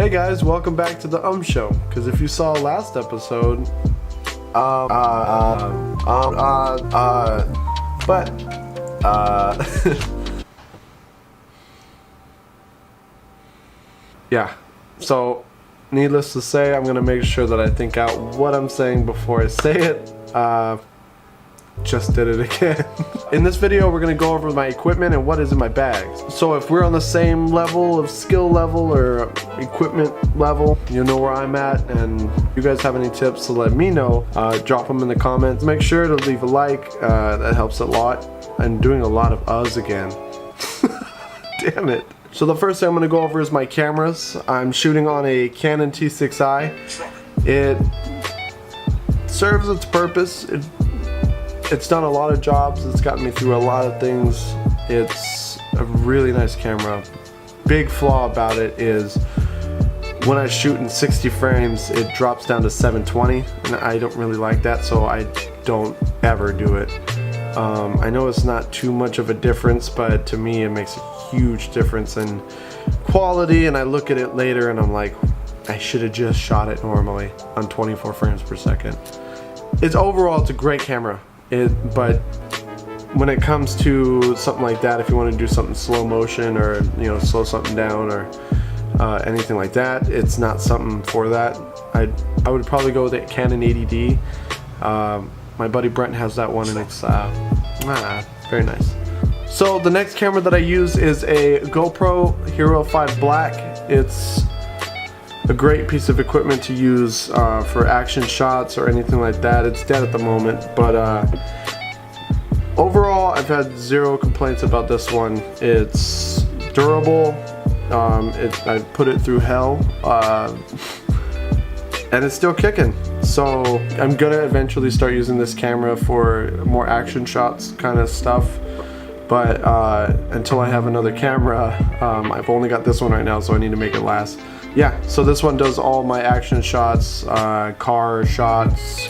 Hey guys, welcome back to the Show. Because if you saw last episode, yeah. So, needless to say, I'm gonna make sure that I think out what I'm saying before I say it. Just did it again. In this video, we're gonna go over my equipment and what is in my bags. So if we're on the same level of skill level or equipment level, you know where I'm at, and you guys have any tips to let me know, drop them in the comments. Make sure to leave a like, that helps a lot. I'm doing a lot of uhs again. Damn it. So the first thing I'm gonna go over is my cameras. I'm shooting on a Canon T6i. It serves its purpose. It's done a lot of jobs. It's gotten me through a lot of things. It's a really nice camera. Big flaw about it is when I shoot in 60 frames, it drops down to 720, and I don't really like that, so I don't ever do it. I know it's not too much of a difference, but to me it makes a huge difference in quality, and I look at it later and I'm like, I should have just shot it normally on 24 frames per second. Overall, it's a great camera. But when it comes to something like that, if you want to do something slow motion or slow something down or anything like that, it's not something for that. I would probably go with the Canon 80D. My buddy Brent has that one, and it's very nice. So the next camera that I use is a GoPro Hero 5 Black. It's a great piece of equipment to use for action shots or anything like that. It's dead at the moment, but overall I've had zero complaints about this one. It's durable. I put it through hell, and it's still kicking. So I'm gonna eventually start using this camera for more action shots kind of stuff. But until I have another camera, I've only got this one right now, so I need to make it last. Yeah, so this one does all my action shots, car shots,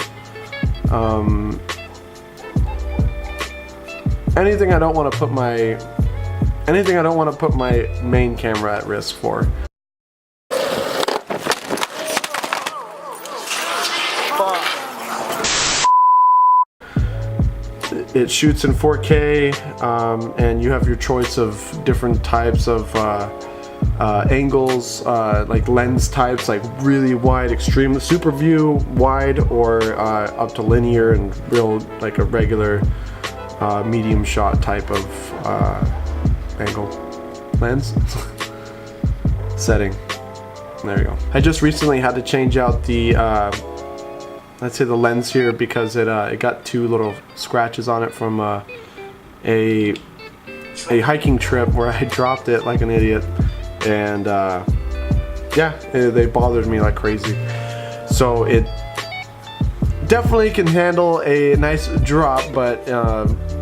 anything I don't want to put my main camera at risk for. It shoots in 4K, and you have your choice of different types of angles, like lens types, like really wide, extreme, super view, wide, or up to linear and real, like a regular medium shot type of angle lens setting. There you go. I just recently had to change out the let's say the lens here because it got two little scratches on it from a hiking trip where I dropped it like an idiot, and yeah, they bothered me like crazy. So it definitely can handle a nice drop, but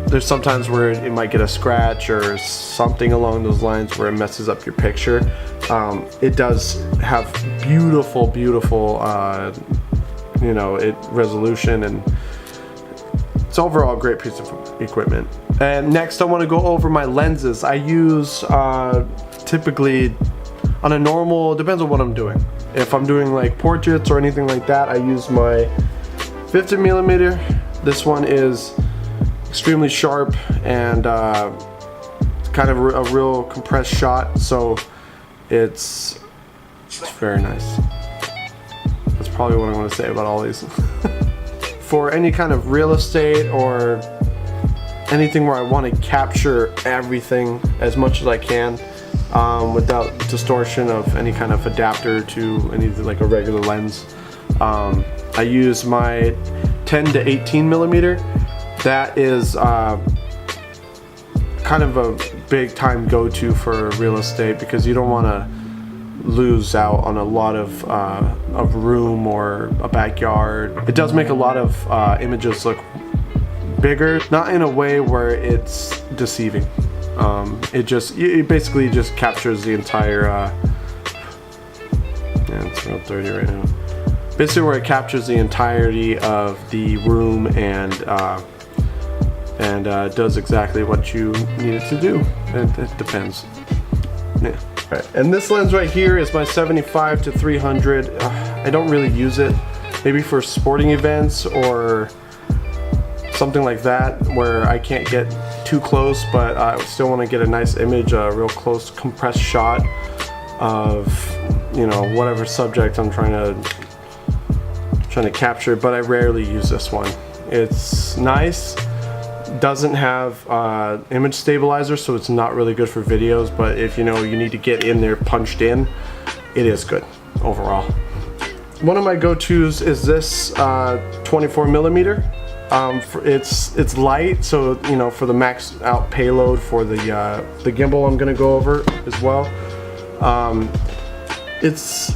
there's sometimes where it might get a scratch or something along those lines where it messes up your picture. It does have beautiful resolution, and it's overall a great piece of equipment. And next I want to go over my lenses. I use typically on a normal, depends on what I'm doing. If I'm doing like portraits or anything like that, I use my 50mm. This one is extremely sharp and kind of a real compressed shot, so it's very nice. That's probably what I want to say about all these. For any kind of real estate or anything where I want to capture everything as much as I can without distortion of any kind of adapter to anything like a regular lens, I use my 10 to 18mm. That is kind of a big time go-to for real estate because you don't want to lose out on a lot of room or a backyard. It does make a lot of images look bigger, not in a way where it's deceiving. It basically just captures the entire yeah, it's around 30 right now. Basically where it captures the entirety of the room and does exactly what you need it to do. It depends. Yeah. Right. And this lens right here is my 75 to 300. I don't really use it. Maybe for sporting events or something like that where I can't get too close, but I still want to get a nice image, a real close compressed shot of, you know, whatever subject I'm trying to capture. But I rarely use this one. It's nice. Doesn't have image stabilizer, so it's not really good for videos, but if you know you need to get in there punched in, it is good overall. One of my go-tos is this 24 millimeter. It's light, so you know, for the max out payload for the gimbal I'm gonna go over as well. It's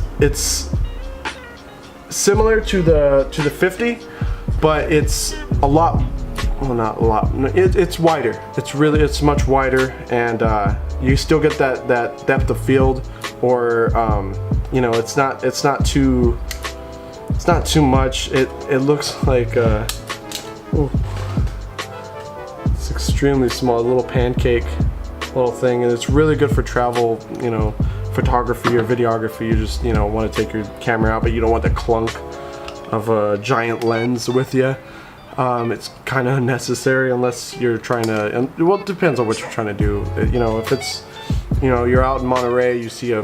similar to the 50, but it's a lot. Well, not a lot. It's wider. It's much wider, and you still get that depth of field, or you know, it's not too much. It looks like it's extremely small, little pancake little thing, and it's really good for travel, you know, photography or videography. You just, you know, want to take your camera out, but you don't want the clunk of a giant lens with you. It's kind of unnecessary unless you're trying to, and well, it depends on what you're trying to do. You know, if it's, you know, you're out in Monterey, you see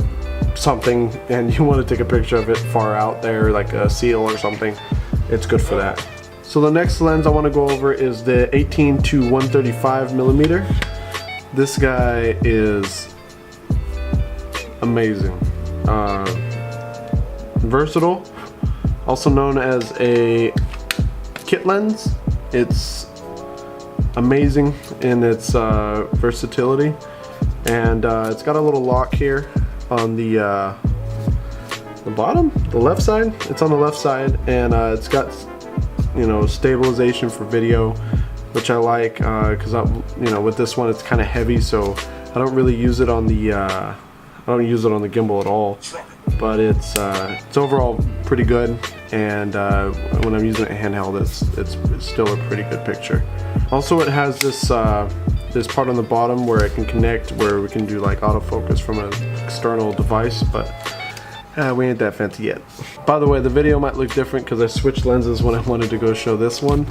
something and you want to take a picture of it far out there, like a seal or something, it's good for that. So the next lens I want to go over is the 18 to 135 millimeter. This guy is amazing. Versatile, also known as a kit lens. It's amazing in its versatility, and it's got a little lock here on the bottom, the left side. It's on the left side, and it's got, you know, stabilization for video, which I like, because you know, with this one it's kind of heavy, so I don't really use it on the I don't use it on the gimbal at all. But it's overall pretty good, and when I'm using it handheld, it's still a pretty good picture. Also, it has this this part on the bottom where it can connect, where we can do like autofocus from an external device, but we ain't that fancy yet. By the way, the video might look different because I switched lenses when I wanted to go show this one,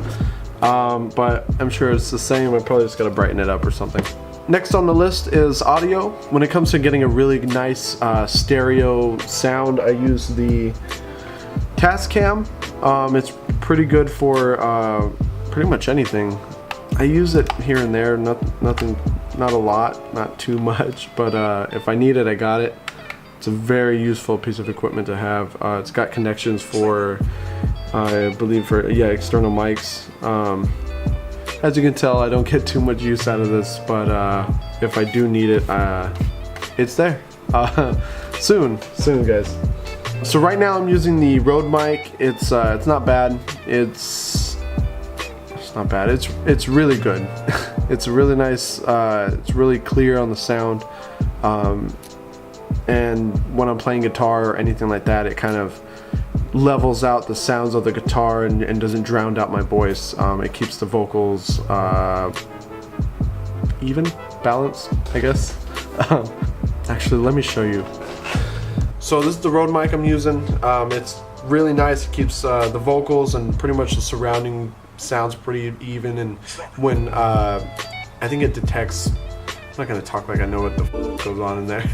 but I'm sure it's the same. I probably just gotta brighten it up or something. Next on the list is audio. When it comes to getting a really nice stereo sound, I use the Tascam. It's pretty good for pretty much anything. I use it here and there, not a lot, not too much, but if I need it, I got it. It's a very useful piece of equipment to have. It's got connections for, I believe, for external mics. As you can tell, I don't get too much use out of this, but if I do need it, it's there. Soon guys. So right now I'm using the Rode mic. It's not bad. It's not bad. It's really good. It's really nice. It's really clear on the sound. And when I'm playing guitar or anything like that, it kind of levels out the sounds of the guitar and doesn't drown out my voice. It keeps the vocals even, balanced, I guess. Actually, let me show you. So this is the Rode mic I'm using. It's really nice. It keeps the vocals and pretty much the surrounding sounds pretty even, and when I think it detects, I'm not gonna talk like I know what the f goes on in there.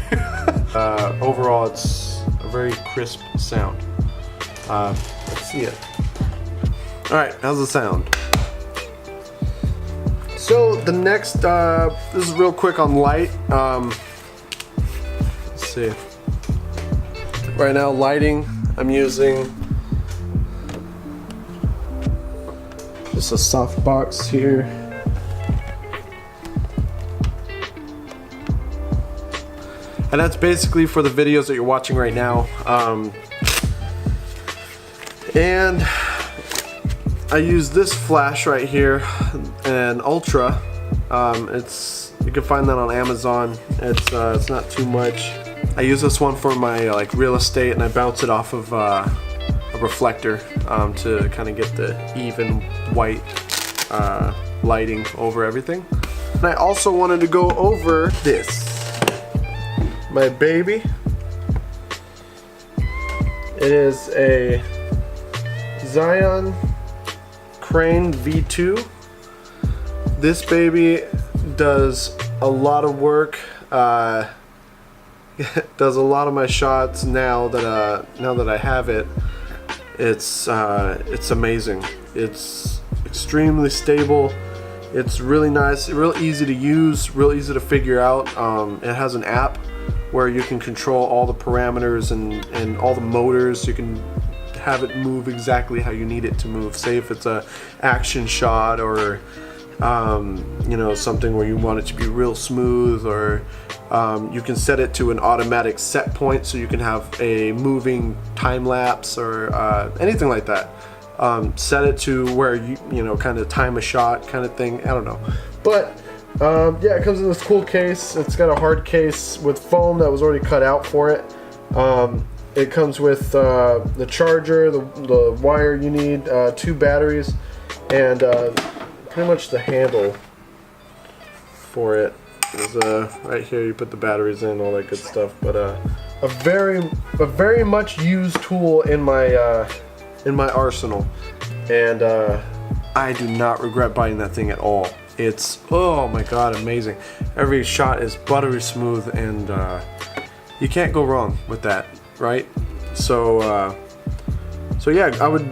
Overall, it's a very crisp sound. Let's see it. Alright, how's the sound? So the next, this is real quick on light. Let's see. Right now, lighting, I'm using just a softbox here. And that's basically for the videos that you're watching right now. And I use this flash right here, an Ultra. You can find that on Amazon. It's not too much. I use this one for my like real estate, and I bounce it off of a reflector to kind of get the even white lighting over everything. And I also wanted to go over this. my baby. It is a Zion Crane V2. This baby does a lot of work. Does a lot of my shots now that I have it. It's amazing. It's extremely stable. It's really nice, real easy to use, real easy to figure out. It has an app where you can control all the parameters and all the motors. You can have it move exactly how you need it to move. Say if it's a action shot or you know, something where you want it to be real smooth, or you can set it to an automatic set point so you can have a moving time lapse or anything like that. Set it to where you know, kind of time a shot kind of thing. I don't know, but yeah, it comes in this cool case. It's got a hard case with foam that was already cut out for it. It comes with the charger, the wire you need, 2 batteries, and pretty much the handle for it is right here. You put the batteries in, all that good stuff. But a very much used tool in my arsenal, and I do not regret buying that thing at all. It's, oh my god, amazing. Every shot is buttery smooth, and you can't go wrong with that, right? So yeah, I would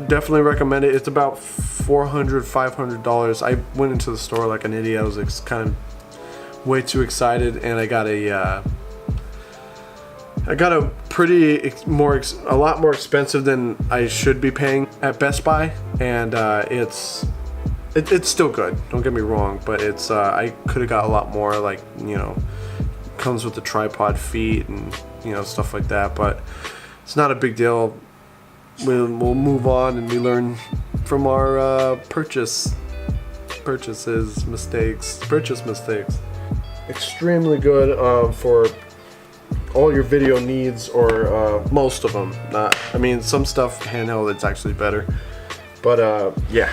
definitely recommend it. It's about $400, $500. I went into the store like an idiot. I was kind of way too excited, and I got a a lot more expensive than I should be paying at Best Buy, and it's still good. Don't get me wrong, but it's I could have got a lot more. Like, you know, comes with the tripod feet and, you know, stuff like that. But it's not a big deal. We'll move on, and we learn from our purchase mistakes. Extremely good for all your video needs, or most of them. I mean, some stuff handheld, it's actually better, but yeah,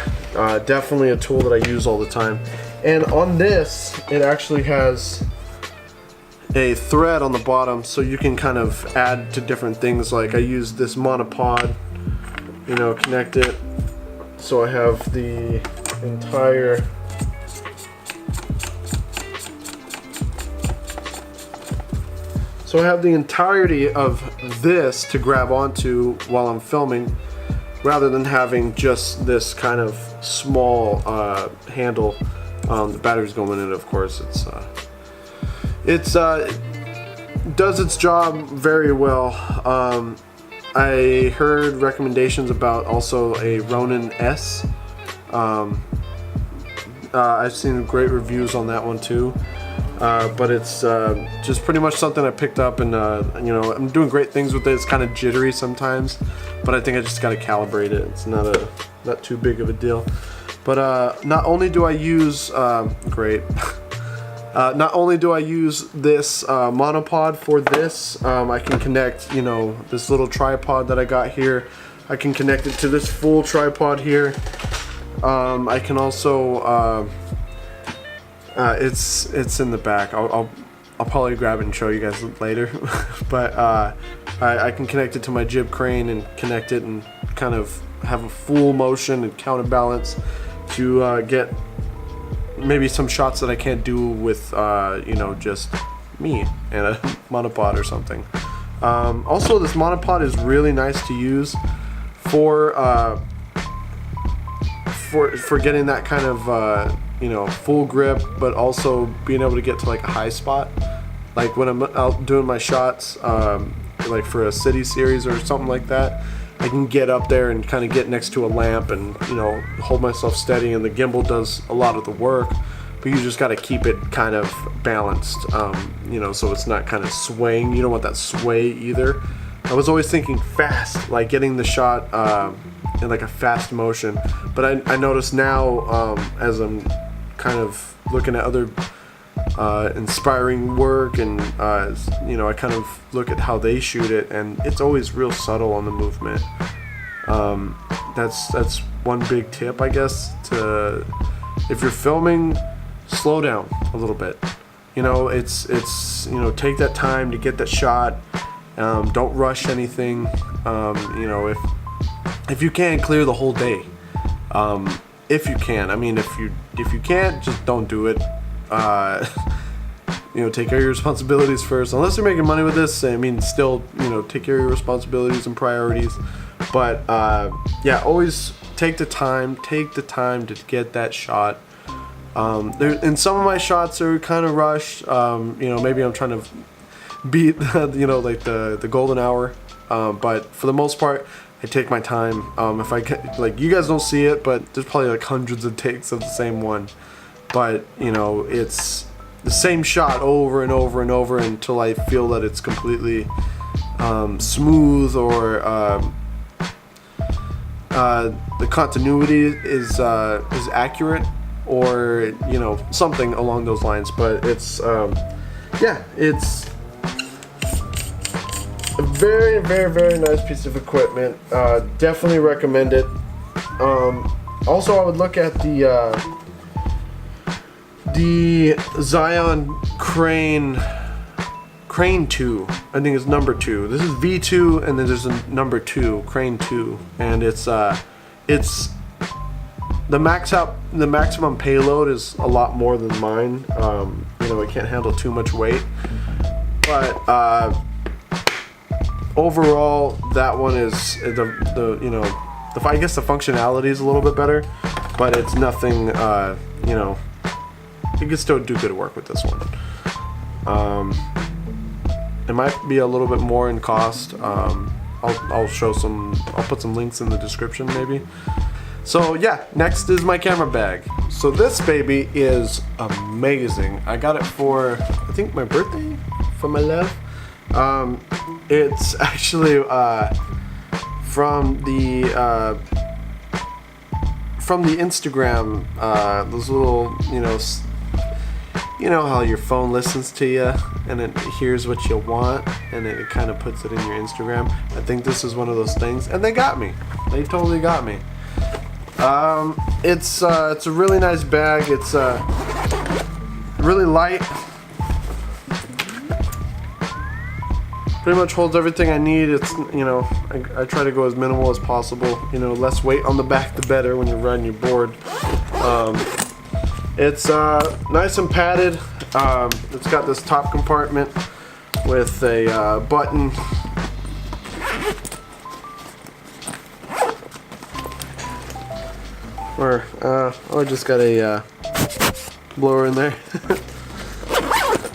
definitely a tool that I use all the time. And on this, it actually has a thread on the bottom, so you can kind of add to different things. Like, I use this monopod, you know, connect it so I have the entire entirety of this to grab onto while I'm filming, rather than having just this kind of small handle. The battery's going in it, of course. It does its job very well. I heard recommendations about also a Ronin S. I've seen great reviews on that one too. But it's just pretty much something I picked up, and you know, I'm doing great things with it. It's kind of jittery sometimes, but I think I just got to calibrate it. It's not too big of a deal. But not only do I use not only do I use this monopod for this, I can connect, you know, this little tripod that I got here. I can connect it to this full tripod here. I can also it's in the back. I'll probably grab it and show you guys later. But I can connect it to my jib crane and connect it and kind of have a full motion and counterbalance to get maybe some shots that I can't do with you know, just me and a monopod or something. Also, this monopod is really nice to use for getting that kind of you know, full grip, but also being able to get to like a high spot. Like when I'm out doing my shots, like for a city series or something like that, I can get up there and kind of get next to a lamp and, you know, hold myself steady, and the gimbal does a lot of the work, but you just got to keep it kind of balanced, you know, so it's not kind of swaying. You don't want that sway either. I was always thinking fast, like getting the shot in like a fast motion, but I notice now, as I'm kind of looking at other inspiring work, and you know, I kind of look at how they shoot it, and it's always real subtle on the movement. That's one big tip, I guess, to if you're filming, slow down a little bit. You know, it's you know, take that time to get that shot. Don't rush anything. You know, if you can, clear the whole day. If you can. I mean, if you can't, just don't do it. You know, take care of your responsibilities first. Unless you're making money with this, I mean, still, you know, take care of your responsibilities and priorities. But yeah, always take the time to get that shot. And some of my shots are kind of rushed. You know, maybe I'm trying to beat, you know, like the golden hour. But for the most part, I take my time. If I can, like, you guys don't see it, but there's probably like hundreds of takes of the same one. But you know, it's the same shot over and over and over until I feel that it's completely smooth, or the continuity is accurate, or you know, something along those lines. But it's yeah, it's a very, very, very nice piece of equipment. Definitely recommend it. Also, I would look at the Zion Crane 2. I think it's number 2. This is V2, and then there's a number 2, Crane 2, and it's the maximum payload is a lot more than mine. You know, it can't handle too much weight, but overall, that one is the you know, I guess the functionality is a little bit better, but it's nothing. You know, you can still do good work with this one. It might be a little bit more in cost. I'll show some. I'll put some links in the description maybe. So yeah, next is my camera bag. So this baby is amazing. I got it for, I think, my birthday from my love. It's actually from the Instagram, those little, you know how your phone listens to you and it hears what you want and it kind of puts it in your Instagram. I think this is one of those things, and they got me. They totally got me. It's a really nice bag. It's really light. Pretty much holds everything I need. It's, you know, I try to go as minimal as possible. You know, less weight on the back the better when you're riding your board. It's nice and padded. It's got this top compartment with a button. Or I just got a blower in there.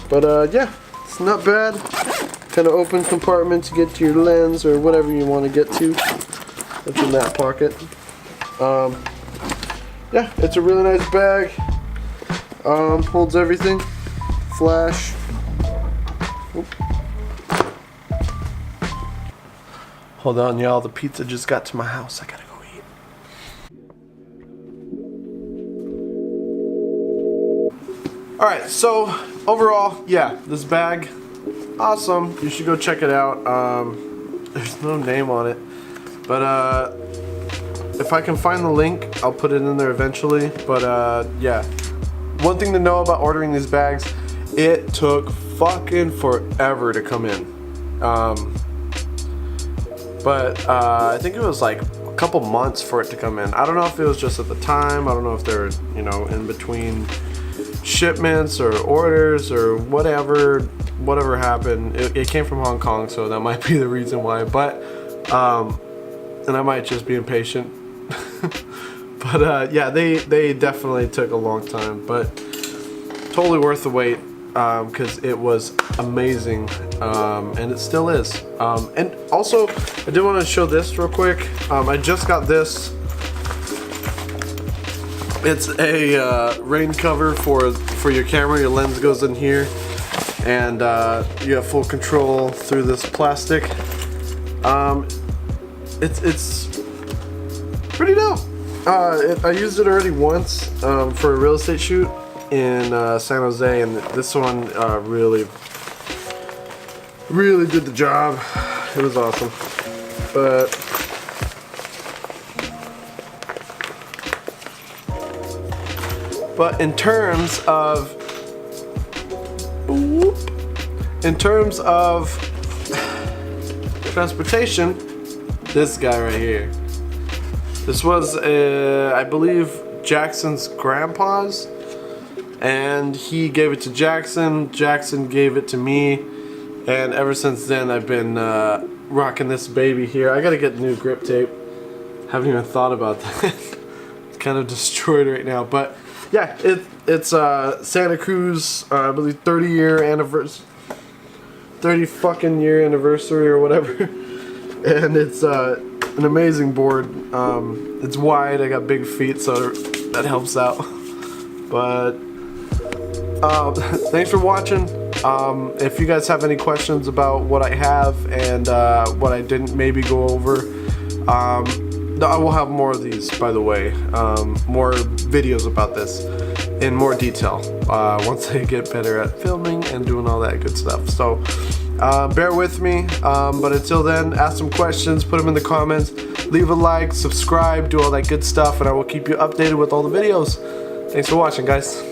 But yeah, it's not bad. Kind of open compartment to get to your lens or whatever you want to get to. That's in that pocket. Yeah, it's a really nice bag. Holds everything. Flash. Oop. Hold on, y'all. The pizza just got to my house. I gotta go eat. Alright, so overall, yeah, this bag, awesome. You should go check it out. There's no name on it, but if I can find the link, I'll put it in there eventually. But yeah, one thing to know about ordering these bags, it took fucking forever to come in. But I think it was like a couple months for it to come in. I don't know if it was just at the time. I don't know if they're, you know, in between shipments or orders or whatever happened. It came from Hong Kong, so that might be the reason why. But and I might just be impatient. But yeah, they definitely took a long time, but totally worth the wait, because it was amazing, and it still is. And also, I did want to show this real quick. I just got this. It's a rain cover for your camera. Your lens goes in here, and you have full control through this plastic. It's pretty dope. I used it already once for a real estate shoot in San Jose, and this one really did the job. It was awesome. But in terms of in terms of transportation, this guy right here. This was, I believe, Jackson's grandpa's, and he gave it to Jackson. Jackson gave it to me, and ever since then I've been rocking this baby here. I gotta get new grip tape. Haven't even thought about that. It's kind of destroyed right now, but yeah, it's Santa Cruz, I believe 30-year anniversary, 30 fucking year anniversary or whatever, and it's an amazing board. It's wide. I got big feet, so that helps out. But thanks for watching. If you guys have any questions about what I have and what I didn't maybe go over, I will have more of these, by the way, more videos about this in more detail once I get better at filming and doing all that good stuff. So bear with me, but until then, ask some questions, put them in the comments, leave a like, subscribe, do all that good stuff, and I will keep you updated with all the videos. Thanks for watching, guys.